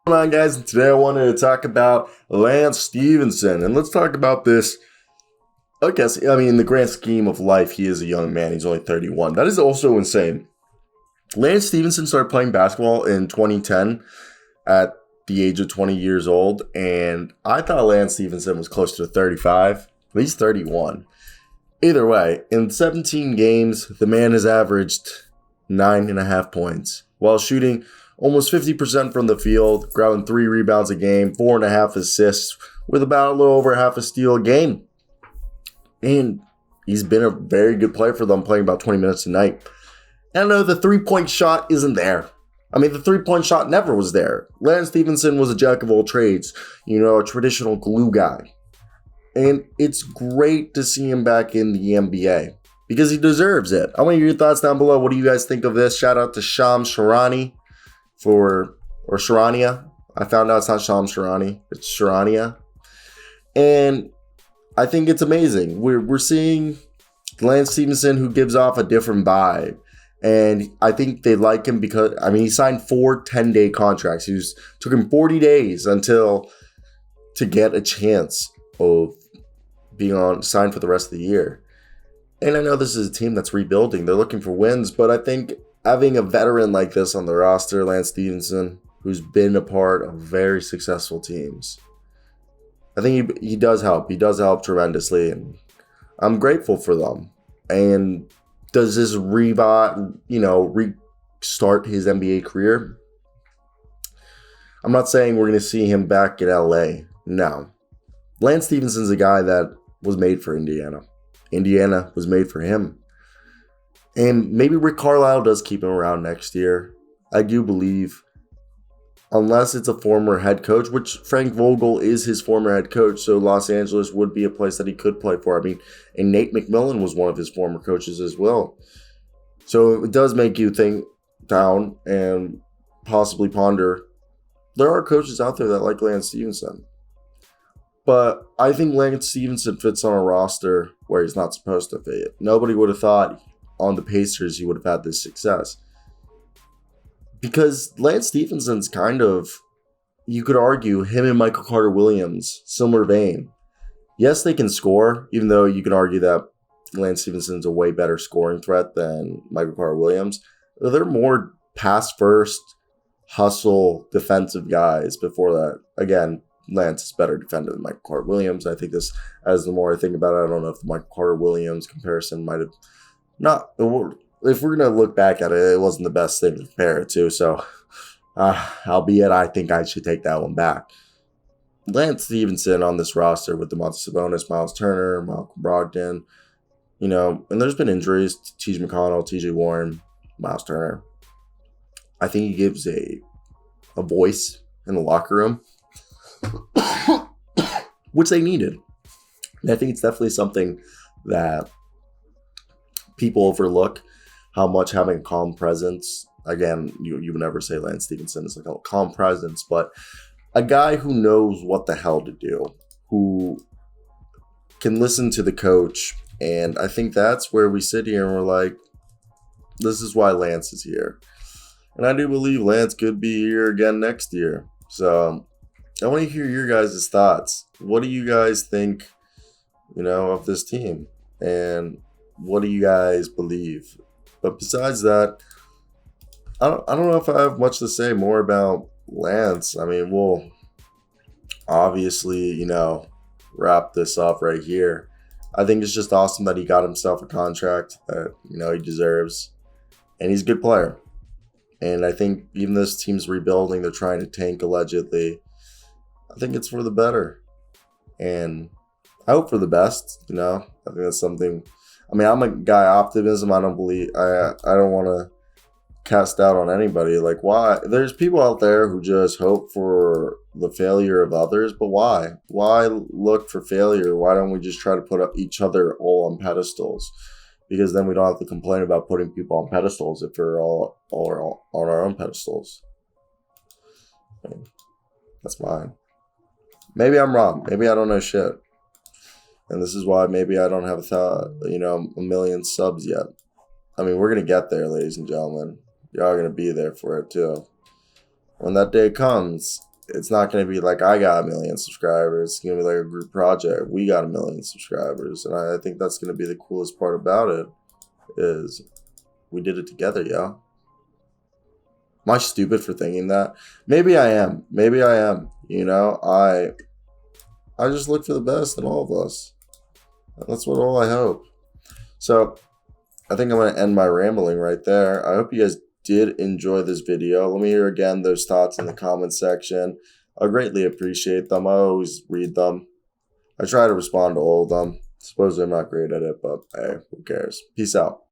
What's going on, guys? And today I wanted to talk about Lance Stephenson. And let's talk about this. In the grand scheme of life, he is a young man. He's only 31. That is also insane. Lance Stephenson started playing basketball in 2010 at the age of 20 years old. And I thought Lance Stephenson was close to 35. But he's 31. Either way, in 17 games, the man has averaged 9.5 points while shooting almost 50% from the field, grabbing 3 rebounds a game, 4.5 assists, with about a little over half a steal a game. And he's been a very good player for them, playing about 20 minutes a night. And I know the three-point shot isn't there. The three-point shot never was there. Lance Stephenson was a jack of all trades, a traditional glue guy. And it's great to see him back in the NBA because he deserves it. I want to hear your thoughts down below. What do you guys think of this? Shout out to Shams Charania or Charania. I found out it's not Shams Charania, it's Charania. And I think it's amazing. We're seeing Lance Stephenson, who gives off a different vibe. And I think they like him because, he signed 4 10-day contracts. Took him 40 days to get a chance of being signed for the rest of the year. And I know this is a team that's rebuilding. They're looking for wins, but I think having a veteran like this on the roster, Lance Stephenson, who's been a part of very successful teams, I think he does help. He does help tremendously, and I'm grateful for them. And does this restart his NBA career? I'm not saying we're going to see him back in LA. No. Lance Stephenson's a guy that was made for Indiana. Indiana was made for him. And maybe Rick Carlisle does keep him around next year. I do believe, unless it's a former head coach, which Frank Vogel is his former head coach, so Los Angeles would be a place that he could play for. And Nate McMillan was one of his former coaches as well. So it does make you think down and possibly ponder. There are coaches out there that like Lance Stephenson. But I think Lance Stephenson fits on a roster where he's not supposed to fit. Nobody would have thought on the Pacers he would have had this success. Because Lance Stephenson's kind of, you could argue, him and Michael Carter-Williams, similar vein. Yes, they can score, even though you can argue that Lance Stephenson's a way better scoring threat than Michael Carter-Williams. They're more pass-first, hustle, defensive guys before that. Again, Lance is better defender than Michael Carter-Williams. I think this, as the more I think about it, I don't know if the Michael Carter-Williams comparison might have not. If we're going to look back at it, it wasn't the best thing to compare it to. So, albeit I think I should take that one back. Lance Stephenson on this roster with Domantas Sabonis, Miles Turner, Malcolm Brogdon, and there's been injuries to T.J. McConnell, T.J. Warren, Miles Turner. I think he gives a voice in the locker room, which they needed. And I think it's definitely something that people overlook, how much having a calm presence. Again, you would never say Lance Stephenson is like a calm presence, but a guy who knows what the hell to do, who can listen to the coach. And I think that's where we sit here and we're like, this is why Lance is here. And I do believe Lance could be here again next year. So I want to hear your guys' thoughts. What do you guys think, of this team? And what do you guys believe? But besides that, I don't know if I have much to say more about Lance. We'll obviously, wrap this up right here. I think it's just awesome that he got himself a contract that, he deserves. And he's a good player. And I think even though this team's rebuilding, they're trying to tank allegedly. I think it's for the better. And I hope for the best, I think that's something. I'm a guy optimism. I don't want to cast doubt on anybody. Like, why? There's people out there who just hope for the failure of others, but why? Why look for failure? Why don't we just try to put up each other all on pedestals? Because then we don't have to complain about putting people on pedestals if we're all on our own pedestals. That's mine. Maybe I'm wrong. Maybe I don't know shit. And this is why maybe I don't have a million subs yet. We're going to get there, ladies and gentlemen. Y'all are going to be there for it, too. When that day comes, it's not going to be like I got 1 million subscribers. It's going to be like a group project. We got 1 million subscribers. And I think that's going to be the coolest part about it is we did it together, yo. Am I stupid for thinking that? Maybe I am. Maybe I am. You know, I just look for the best in all of us. That's what all I hope. So I think I'm going to end my rambling right there. I hope you guys did enjoy this video. Let me hear again those thoughts in the comment section. I greatly appreciate them. I always read them. I try to respond to all of them. Suppose I'm not great at it, but hey, who cares? Peace out.